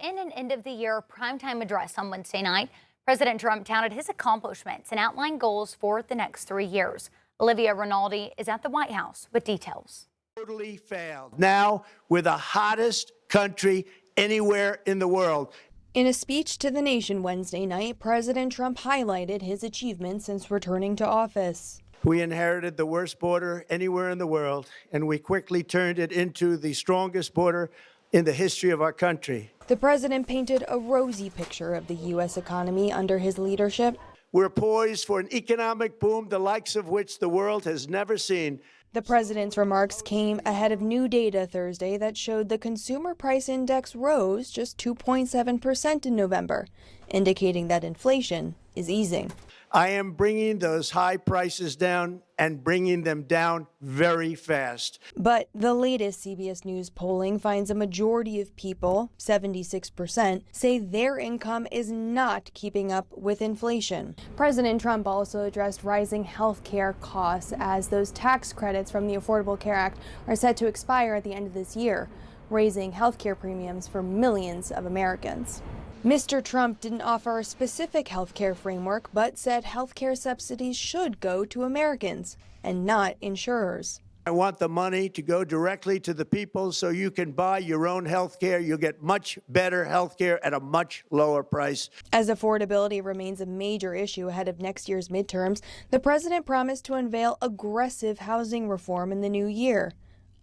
in an end-of-the-year primetime address on Wednesday night, President Trump touted his accomplishments and outlined goals for the next 3 years. Olivia Rinaldi is at the White House with details. Totally failed. Now we're the hottest country anywhere in the world. In a speech to the nation Wednesday night, President Trump highlighted his achievements since returning to office. We inherited the worst border anywhere in the world, and we quickly turned it into the strongest border in the history of our country. The president painted a rosy picture of the U.S. economy under his leadership. We're poised for an economic boom, the likes of which the world has never seen. The president's remarks came ahead of new data Thursday that showed the consumer price index rose just 2.7% in November, indicating that inflation is easing. I am bringing those high prices down and bringing them down very fast. But the latest CBS News polling finds a majority of people, 76%, say their income is not keeping up with inflation. President Trump also addressed rising health care costs as those tax credits from the Affordable Care Act are set to expire at the end of this year, raising health care premiums for millions of Americans. Mr. Trump didn't offer a specific health care framework, but said health care subsidies should go to Americans and not insurers. I want the money to go directly to the people so you can buy your own health care. You'll get much better health care at a much lower price. As affordability remains a major issue ahead of next year's midterms, the president promised to unveil aggressive housing reform in the new year.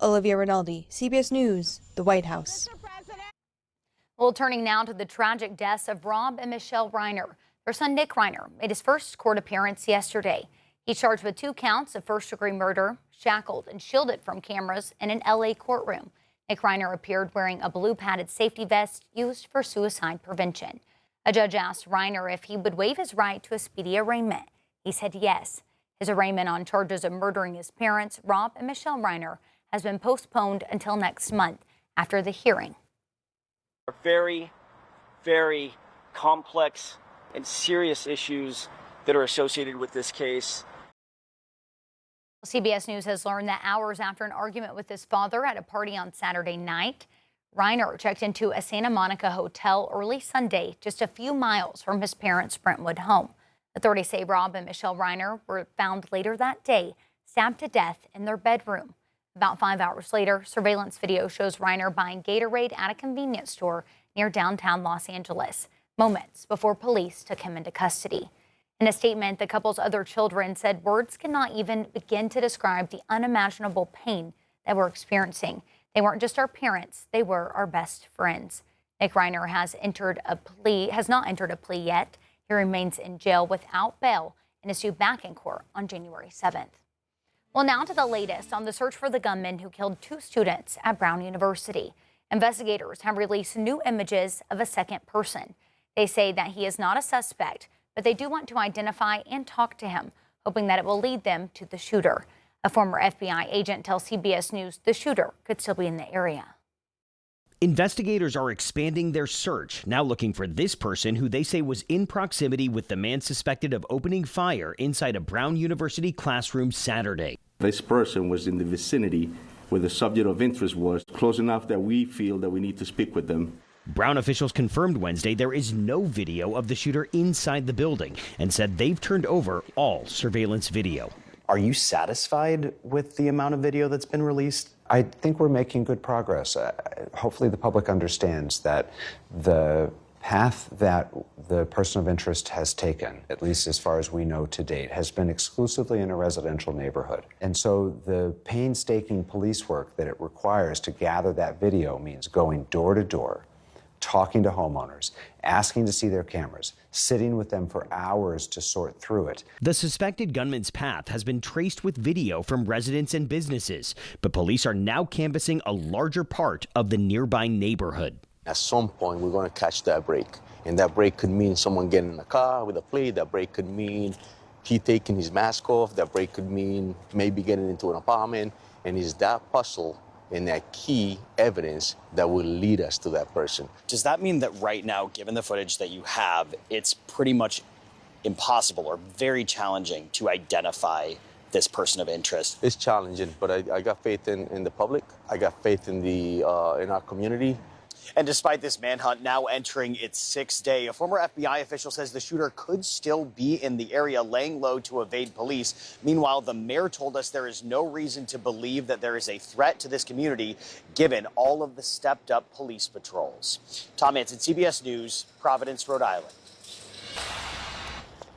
Olivia Rinaldi, CBS News, the White House. Well, turning now to the tragic deaths of Rob and Michelle Reiner. Their son, Nick Reiner, made his first court appearance yesterday. He's charged with 2 counts of first-degree murder, shackled and shielded from cameras in an L.A. courtroom. Nick Reiner appeared wearing a blue padded safety vest used for suicide prevention. A judge asked Reiner if he would waive his right to a speedy arraignment. He said yes. His arraignment on charges of murdering his parents, Rob and Michelle Reiner, has been postponed until next month after the hearing. Very, very complex and serious issues that are associated with this case. CBS News has learned that hours after an argument with his father at a party on Saturday night, Reiner checked into a Santa Monica hotel early Sunday, just a few miles from his parents' Brentwood home. Authorities say Rob and Michelle Reiner were found later that day, stabbed to death in their bedroom. About 5 hours later, surveillance video shows Reiner buying Gatorade at a convenience store near downtown Los Angeles, moments before police took him into custody. In a statement, the couple's other children said words cannot even begin to describe the unimaginable pain that we're experiencing. They weren't just our parents, they were our best friends. Nick Reiner has not entered a plea yet. He remains in jail without bail and is due back in court on January 7th. Well, now to the latest on the search for the gunman who killed 2 students at Brown University. Investigators have released new images of a second person. They say that he is not a suspect, but they do want to identify and talk to him, hoping that it will lead them to the shooter. A former FBI agent tells CBS News the shooter could still be in the area. Investigators are expanding their search, now looking for this person who they say was in proximity with the man suspected of opening fire inside a Brown University classroom Saturday. This person was in the vicinity where the subject of interest was, close enough that we feel that we need to speak with them. Brown officials confirmed Wednesday there is no video of the shooter inside the building and said they've turned over all surveillance video. Are you satisfied with the amount of video that's been released? I think we're making good progress. Hopefully the public understands that the path that the person of interest has taken, at least as far as we know to date, has been exclusively in a residential neighborhood. And so the painstaking police work that it requires to gather that video means going door to door, talking to homeowners, asking to see their cameras, sitting with them for hours to sort through it. The suspected gunman's path has been traced with video from residents and businesses, but police are now canvassing a larger part of the nearby neighborhood. At some point, we're going to catch that break. And that break could mean someone getting in a car with a plate. That break could mean he taking his mask off. That break could mean maybe getting into an apartment. And it's that puzzle and that key evidence that will lead us to that person. Does that mean that right now, given the footage that you have, it's pretty much impossible or very challenging to identify this person of interest? It's challenging, but I got faith in the public. I got faith in our community. And despite this manhunt now entering its sixth day, a former FBI official says the shooter could still be in the area laying low to evade police. Meanwhile, the mayor told us there is no reason to believe that there is a threat to this community given all of the stepped up police patrols. Tom Manson, CBS News, Providence, Rhode Island.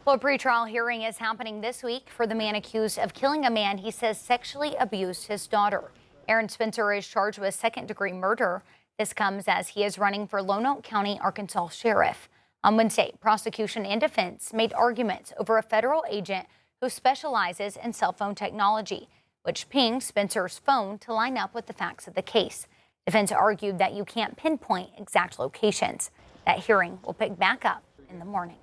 Well, a pretrial hearing is happening this week for the man accused of killing a man he says sexually abused his daughter. Aaron Spencer is charged with second-degree murder. This comes as he is running for Lonoke County, Arkansas sheriff. On Wednesday, prosecution and defense made arguments over a federal agent who specializes in cell phone technology, which pinged Spencer's phone to line up with the facts of the case. Defense argued that you can't pinpoint exact locations. That hearing will pick back up in the morning.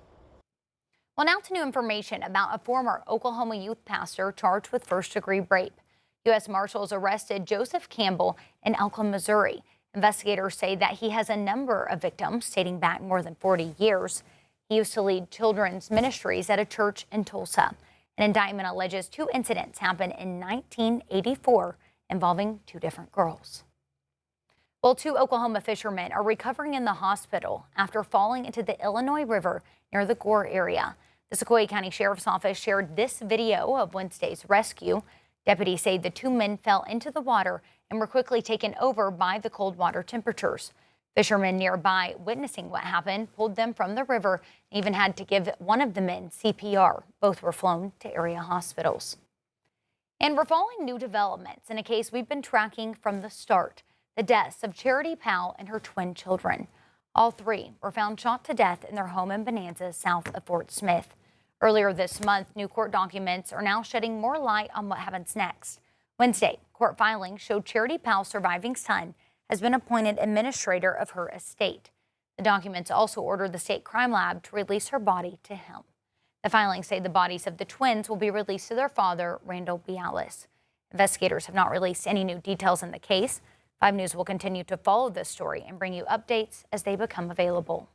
Well, now to new information about a former Oklahoma youth pastor charged with first-degree rape. U.S. Marshals arrested Joseph Campbell in Elkhorn, Missouri. Investigators say that he has a number of victims dating back more than 40 years. He used to lead children's ministries at a church in Tulsa. An indictment alleges 2 incidents happened in 1984 involving 2 different girls. Well, 2 Oklahoma fishermen are recovering in the hospital after falling into the Illinois River near the Gore area. The Sequoia County Sheriff's Office shared this video of Wednesday's rescue. Deputies say the 2 men fell into the water and were quickly taken over by the cold water temperatures. Fishermen nearby witnessing what happened pulled them from the river and even had to give one of the men CPR. Both were flown to area hospitals. And we're following new developments in a case we've been tracking from the start: the deaths of Charity Powell and her twin children. All 3 were found shot to death in their home in Bonanza, south of Fort Smith. Earlier this month, new court documents are now shedding more light on what happens next. Wednesday, court filings showed Charity Powell's surviving son has been appointed administrator of her estate. The documents also ordered the state crime lab to release her body to him. The filings say the bodies of the twins will be released to their father, Randall Bialis. Investigators have not released any new details in the case. 5 News will continue to follow this story and bring you updates as they become available.